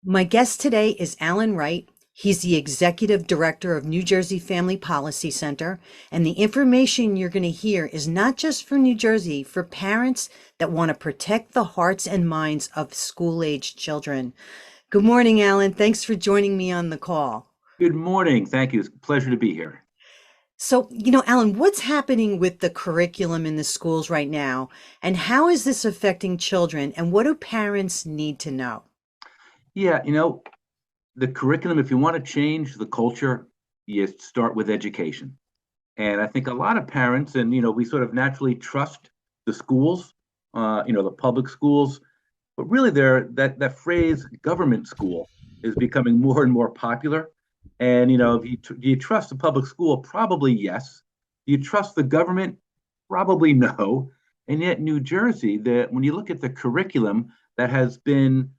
My guest today is Allan Wright. He's the Executive Director of New Jersey Family Policy Center, and the information you're going to hear is not just for New Jersey, for parents that want to protect the hearts and minds of school-aged children. Good morning, Allan. Thanks for joining me on the call. Good morning. Thank you. It's a pleasure to be here. So, Allan, what's happening with the curriculum in the schools right now, and how is this affecting children, and what do parents need to know? Yeah, the curriculum, if you want to change the culture, you start with education. And I think a lot of parents, and we sort of naturally trust the schools, the public schools, but really that phrase government school is becoming more and more popular. And if do you trust the public school? Probably yes. Do you trust the government? Probably no. And yet New Jersey, when you look at the curriculum that has been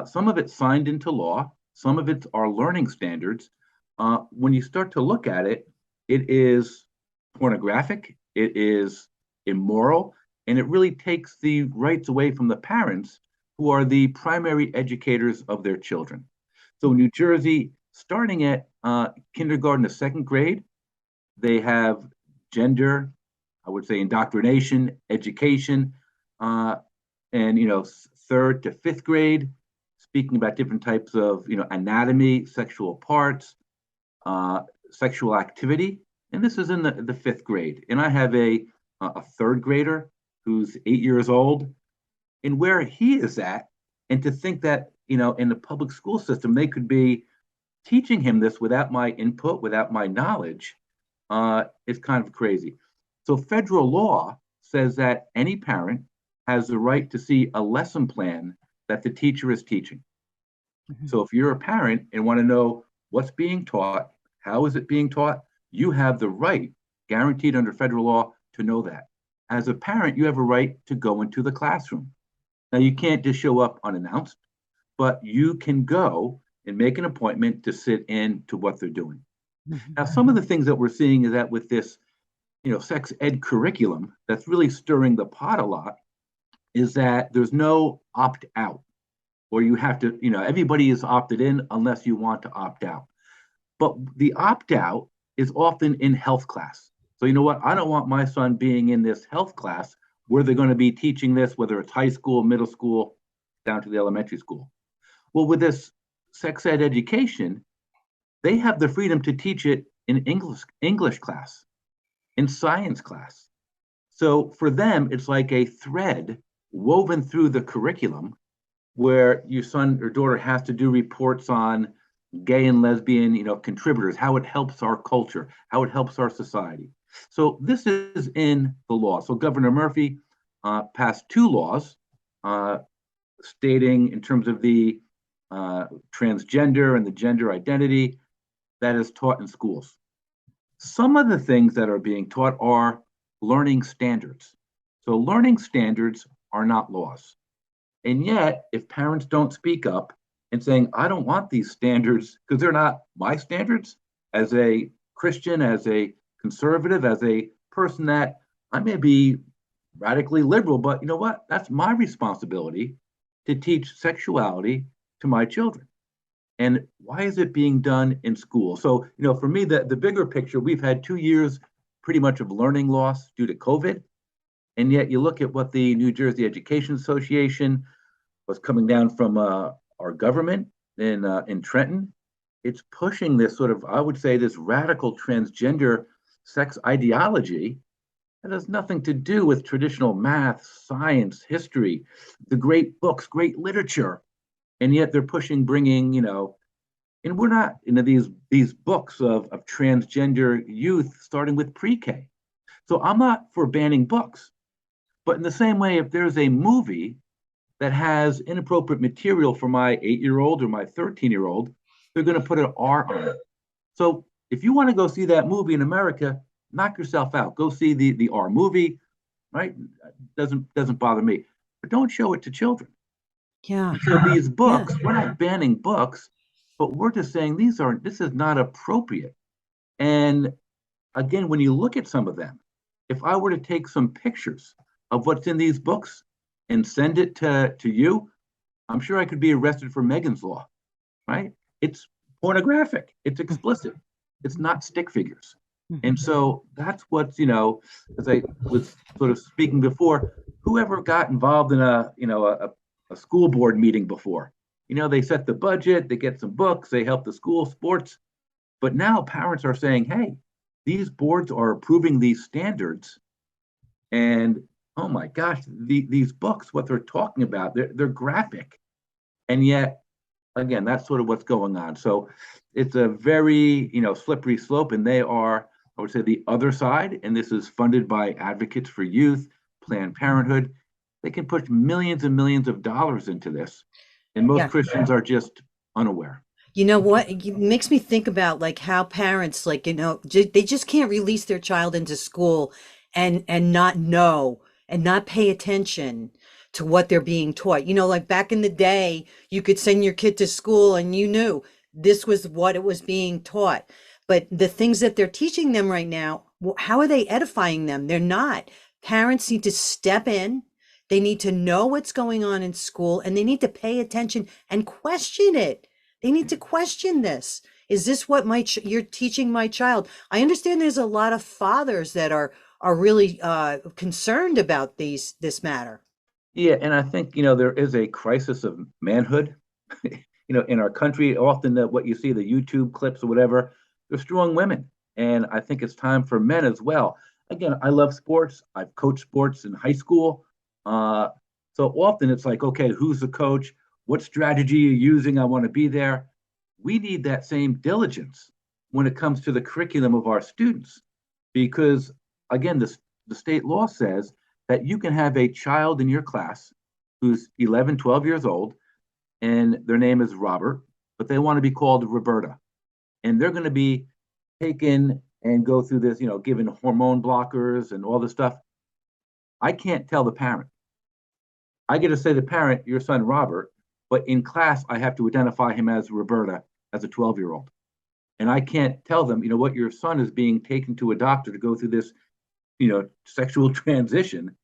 some of it signed into law, some of it are learning standards. When you start to look at it, it is pornographic, it is immoral, and it really takes the rights away from the parents who are the primary educators of their children. So New Jersey, starting at kindergarten to second grade, they have gender, I would say indoctrination, education, and third to fifth grade, speaking about different types of anatomy, sexual parts, sexual activity, and this is in the fifth grade. And I have a third grader who's 8 years old, and where he is at, and to think that in the public school system they could be teaching him this without my input, without my knowledge, is kind of crazy. So federal law says that any parent has the right to see a lesson plan that the teacher is teaching. Mm-hmm. So if you're a parent and want to know what's being taught, how is it being taught, you have the right, guaranteed under federal law, to know that. As a parent, you have a right to go into the classroom. Now, you can't just show up unannounced, but you can go and make an appointment to sit in to what they're doing. Mm-hmm. Now, some of the things that we're seeing is that with this, sex ed curriculum that's really stirring the pot a lot, is that there's no opt-out, or you have to, everybody is opted in unless you want to opt out. But the opt-out is often in health class. So you know what? I don't want my son being in this health class where they're going to be teaching this, whether it's high school, middle school, down to the elementary school. Well, with this sex ed education, they have the freedom to teach it in English class, in science class. So for them, it's like a thread woven through the curriculum where your son or daughter has to do reports on gay and lesbian, contributors, how it helps our culture, how it helps our society. So this is in the law. So Governor Murphy passed two laws stating in terms of the transgender and the gender identity that is taught in schools. Some of the things that are being taught are learning standards. So learning standards are not laws. And yet, if parents don't speak up and saying, I don't want these standards because they're not my standards, as a Christian, as a conservative, as a person that I may be radically liberal, but you know what? That's my responsibility to teach sexuality to my children. And why is it being done in school? So, for me, the bigger picture, we've had 2 years pretty much of learning loss due to COVID. And yet you look at what the New Jersey Education Association was coming down from our government in Trenton. It's pushing this sort of, I would say, this radical transgender sex ideology that has nothing to do with traditional math, science, history, the great books, great literature. And yet they're pushing bringing, and we're not into these books of transgender youth starting with pre-K. So I'm not for banning books. But in the same way, if there's a movie that has inappropriate material for my 8-year-old or my 13-year-old, they're going to put an R on it. So if you want to go see that movie in America, knock yourself out. Go see the R movie, right? Doesn't bother me. But don't show it to children. Yeah. So these books, we're not banning books, but we're just saying this is not appropriate. And again, when you look at some of them, if I were to take some pictures of what's in these books and send it to you, I'm sure I could be arrested for Megan's Law. right? It's pornographic. It's explicit. It's not stick figures. And so that's what's, as I was sort of speaking before, whoever got involved in a school board meeting before, they set the budget, they get some books, they help the school sports. But now parents are saying, hey, these boards are approving these standards. And oh my gosh, these books, what they're talking about, they're graphic. And yet, again, that's sort of what's going on. So it's a very, slippery slope. And they are, I would say, the other side. And this is funded by Advocates for Youth, Planned Parenthood. They can put millions and millions of dollars into this. And most Christians are just unaware. You know what? It makes me think about like how parents, like, they just can't release their child into school and not know and not pay attention to what they're being taught. Like back in the day, you could send your kid to school and you knew this was what it was being taught. But the things that they're teaching them right now, how are they edifying them? They're not. Parents need to step in. They need to know what's going on in school and they need to pay attention and question it. They need to question this. Is this what you're teaching my child? I understand there's a lot of fathers that are really concerned about this matter. Yeah, and I think there is a crisis of manhood. In our country, often what you see, the YouTube clips or whatever, they're strong women, and I think it's time for men as well. Again, I love sports. I've coached sports in high school, so often it's like, okay, who's the coach? What strategy are you using? I want to be there. We need that same diligence when it comes to the curriculum of our students, because again, the state law says that you can have a child in your class who's 11, 12 years old, and their name is Robert, but they want to be called Roberta. And they're going to be taken and go through this, given hormone blockers and all this stuff. I can't tell the parent. I get to say to the parent, your son Robert, but in class, I have to identify him as Roberta, as a 12-year-old. And I can't tell them, what your son is being taken to a doctor to go through this, sexual transition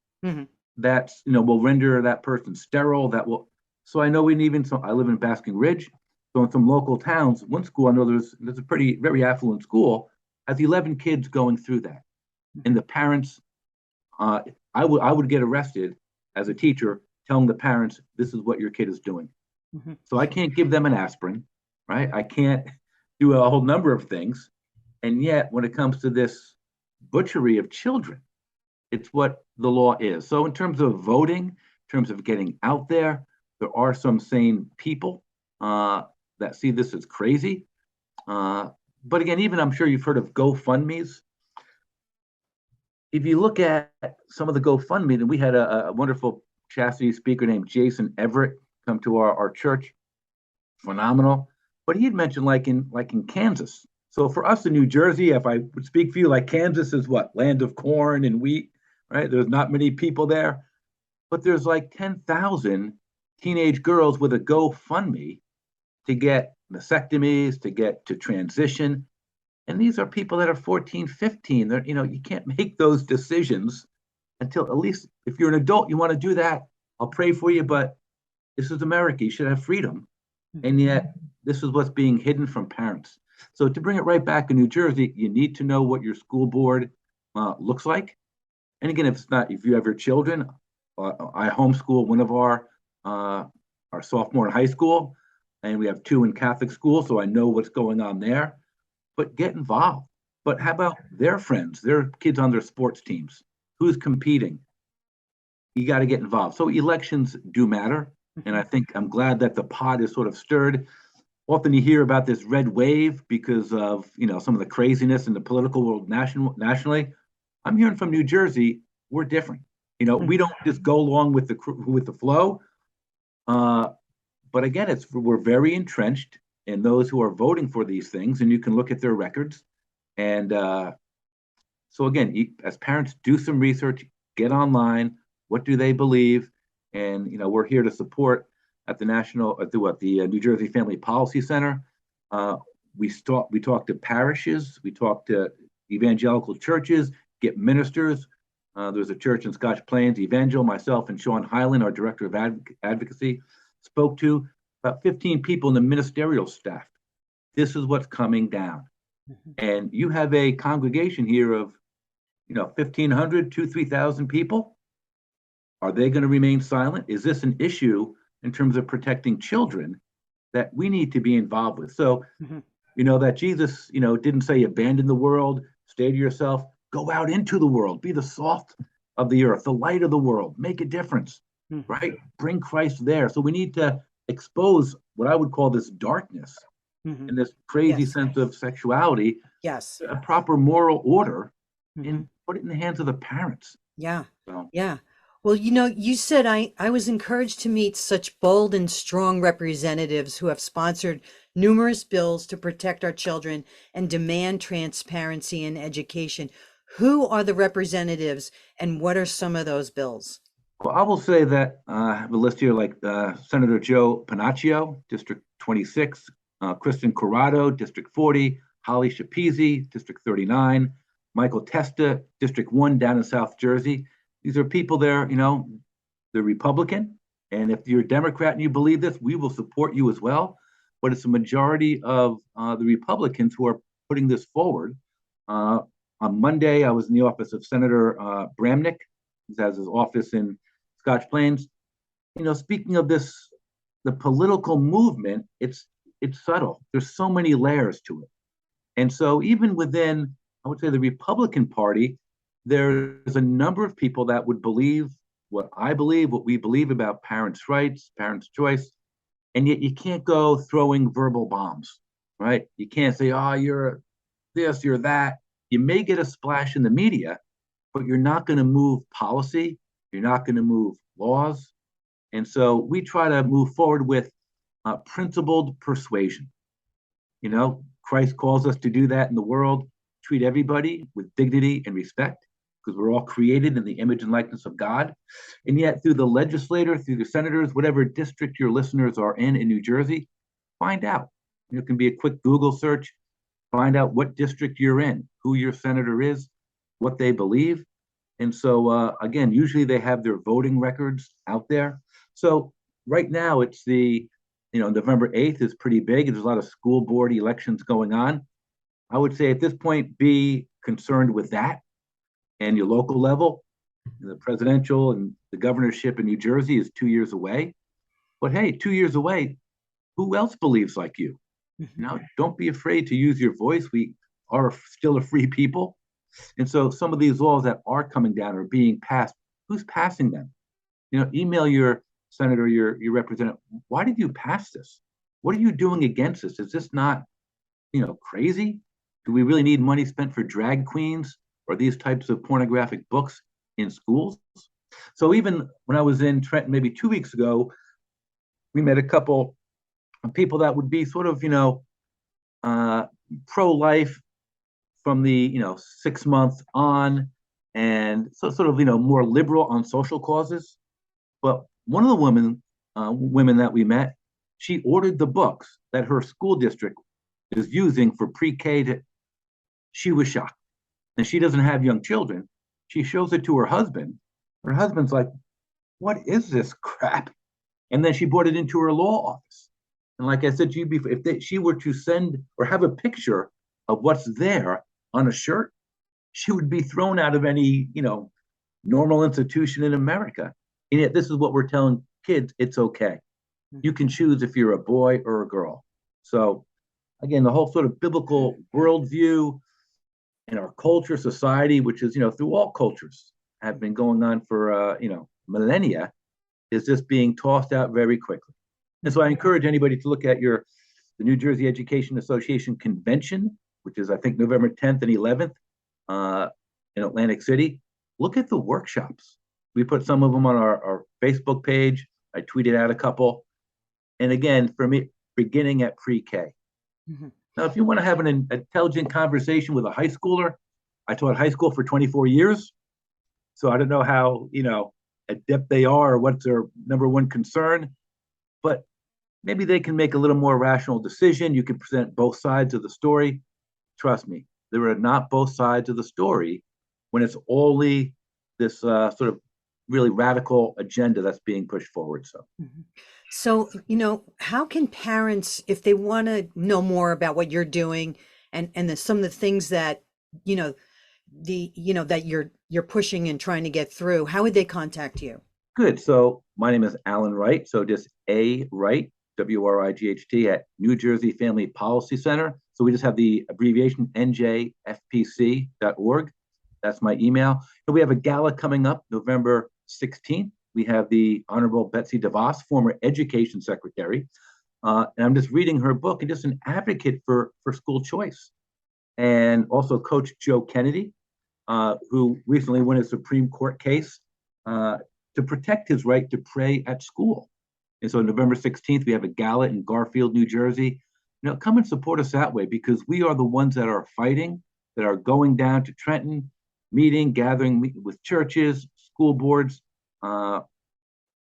that's, will render that person sterile, so I know I live in Basking Ridge. So in some local towns, one school, I know there's a very affluent school, has 11 kids going through that. And the parents, I would get arrested as a teacher telling the parents, this is what your kid is doing. So I can't give them an aspirin, right? I can't do a whole number of things. And yet, when it comes to this butchery of children, it's what the law is. So in terms of voting, in terms of getting out there are some sane people that see this as crazy. But again, even I'm sure you've heard of GoFundMes. If you look at some of the GoFundMe, and we had a wonderful chastity speaker named Jason Everett come to our church, phenomenal. But he had mentioned like in Kansas. So for us in New Jersey, if I would speak for you, like Kansas is what? Land of corn and wheat, right? There's not many people there, but there's like 10,000 teenage girls with a GoFundMe to get vasectomies, to get to transition. And these are people that are 14, 15. They're, you can't make those decisions until, at least if you're an adult, you want to do that. I'll pray for you, but this is America. You should have freedom. And yet this is what's being hidden from parents. So to bring it right back in New Jersey, you need to know what your school board looks like. And again, if you have your children, I homeschool one of our sophomore in high school, and we have 2 in Catholic school, so I know what's going on there. But get involved. But how about their friends, their kids on their sports teams? Who's competing? You got to get involved. So elections do matter. And I think I'm glad that the pot is sort of stirred. Often you hear about this red wave because of some of the craziness in the political world nationally. I'm hearing from New Jersey, we're different. We don't just go along with the flow. But again, we're very entrenched in those who are voting for these things, and you can look at their records. And so again, as parents, do some research, get online. What do they believe? And we're here to support at the New Jersey Family Policy Center. We talk to parishes, we talk to evangelical churches, get ministers. There's a church in Scotch Plains, Evangel, myself and Sean Hyland, our director of advocacy, spoke to. about 15 people in the ministerial staff. This is what's coming down. And you have a congregation here of, 1,500, 3,000 people. Are they going to remain silent? Is this an issue in terms of protecting children that we need to be involved with? So, that Jesus, didn't say abandon the world, stay to yourself, go out into the world, be the salt of the earth, the light of the world, make a difference, right? Bring Christ there. So we need to expose what I would call this darkness and this crazy sense of sexuality, a proper moral order, and put it in the hands of the parents. Yeah. So. Yeah. Well, you said I was encouraged to meet such bold and strong representatives who have sponsored numerous bills to protect our children and demand transparency in education. Who are the representatives and what are some of those bills? Well, I will say that I have a list here like Senator Joe Panaccio, District 26, Kristen Corrado, District 40, Holly Schapese, District 39, Michael Testa, District 1 down in South Jersey. These are people there, they're Republican. And if you're a Democrat and you believe this, we will support you as well. But it's a majority of the Republicans who are putting this forward. On Monday, I was in the office of Senator Bramnick, who has his office in Scotch Plains. Speaking of this, the political movement, it's subtle. There's so many layers to it. And so even within, I would say, the Republican Party, there's a number of people that would believe what I believe, what we believe about parents' rights, parents' choice, and yet you can't go throwing verbal bombs, right? You can't say, oh, you're this, you're that. You may get a splash in the media, but you're not going to move policy. You're not going to move laws. And so we try to move forward with principled persuasion. Christ calls us to do that in the world, treat everybody with dignity and respect, because we're all created in the image and likeness of God. And yet through the legislator, through the senators, whatever district your listeners are in New Jersey, find out. It can be a quick Google search, find out what district you're in, who your senator is, what they believe. And so, again, usually they have their voting records out there. So right now it's November 8th is pretty big. There's a lot of school board elections going on. I would say at this point, be concerned with that and your local level. The presidential and the governorship in New Jersey is 2 years away. But hey, 2 years away, who else believes like you? Don't be afraid to use your voice. We are still a free people. And so some of these laws that are coming down are being passed. Who's passing them? Email your senator, your representative. Why did you pass this? What are you doing against this? Is this not, crazy? Do we really need money spent for drag queens or these types of pornographic books in schools? So even when I was in Trenton maybe 2 weeks ago, we met a couple of people that would be sort of, pro-life from the 6 months on, and so sort of more liberal on social causes. But one of the women that we met, she ordered the books that her school district is using for pre-K. She was shocked, and she doesn't have young children. She shows it to her husband. Her husband's like, "What is this crap?" And then she brought it into her law office. And like I said to you before, if she were to send or have a picture of what's there on a shirt, she would be thrown out of any, normal institution in America. And yet this is what we're telling kids, it's okay. You can choose if you're a boy or a girl. So again, the whole sort of biblical worldview in our culture, society, which is, through all cultures have been going on for, millennia, is just being tossed out very quickly. And so I encourage anybody to look at the New Jersey Education Association convention, which is, I think, November 10th and 11th in Atlantic City. Look at the workshops. We put some of them on our Facebook page. I tweeted out a couple. And again, for me, beginning at pre-K. Now, if you want to have an intelligent conversation with a high schooler, I taught high school for 24 years. So I don't know how, adept they are or what's their number one concern. But maybe they can make a little more rational decision. You can present both sides of the story. Trust me, there are not both sides of the story when it's only this sort of really radical agenda that's being pushed forward. So. Mhm. So, how can parents, if they want to know more about what you're doing and some of the things that, you know, that you're pushing and trying to get through, how would they contact you? Good. So my name is Allan Wright. So just A Wright, WRIGHT at New Jersey Family Policy Center. So we just have the abbreviation njfpc.org. That's my email. And we have a gala coming up November 16th. We have the Honorable Betsy DeVos, former Education Secretary. And I'm just reading her book and just an advocate for school choice. And also Coach Joe Kennedy, who recently won a Supreme Court case to protect his right to pray at school. And so November 16th, we have a gala in Garfield, New Jersey. Come and support us that way, because we are the ones that are fighting, that are going down to Trenton, gathering with churches, school boards,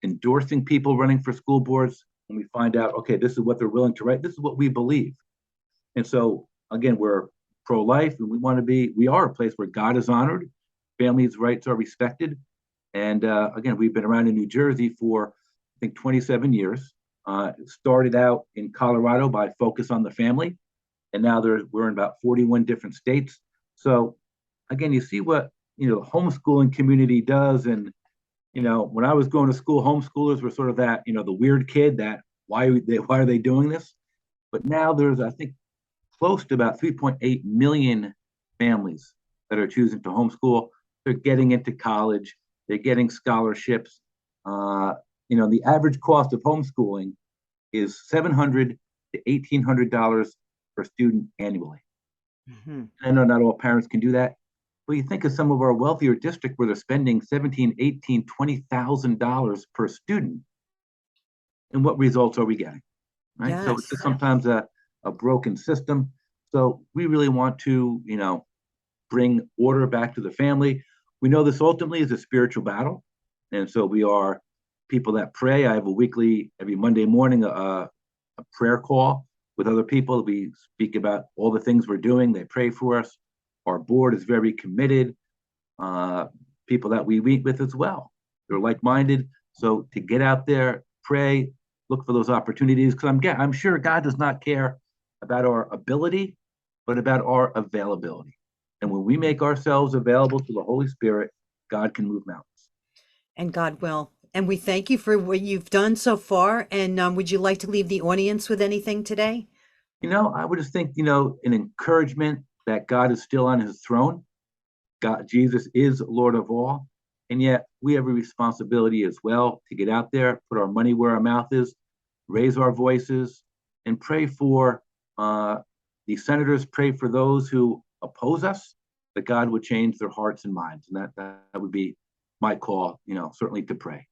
endorsing people running for school boards. And we find out, okay, this is what they're willing to write. This is what we believe. And so, again, we're pro-life, and we are a place where God is honored, families' rights are respected. And again, we've been around in New Jersey for, I think, 27 years. It started out in Colorado by Focus on the Family, and now we're in about 41 different states. So again, you see what the homeschooling community does. And when I was going to school, homeschoolers were sort of that the weird kid that why are they doing this? But now there's, I think, close to about 3.8 million families that are choosing to homeschool. They're getting into college. They're getting scholarships. The average cost of homeschooling is $700 to $1,800 per student annually. Mm-hmm. I know not all parents can do that, but you think of some of our wealthier districts where they're spending $17,000, $18,000, $20,000 per student, and what results are we getting? Right. Yes. So it's just sometimes a broken system. So we really want to, bring order back to the family. We know this ultimately is a spiritual battle. And so we are people that pray. I have every Monday morning, a prayer call with other people. We speak about all the things we're doing. They pray for us. Our board is very committed. People that we meet with as well, they're like-minded. So to get out there, pray, look for those opportunities, because I'm sure God does not care about our ability, but about our availability. And when we make ourselves available to the Holy Spirit, God can move mountains. And God will. And we thank you for what you've done so far. And would you like to leave the audience with anything today? I would just think, an encouragement that God is still on his throne. Jesus is Lord of all. And yet we have a responsibility as well to get out there, put our money where our mouth is, raise our voices, and pray for the senators, pray for those who oppose us, that God would change their hearts and minds. And that would be my call, certainly to pray.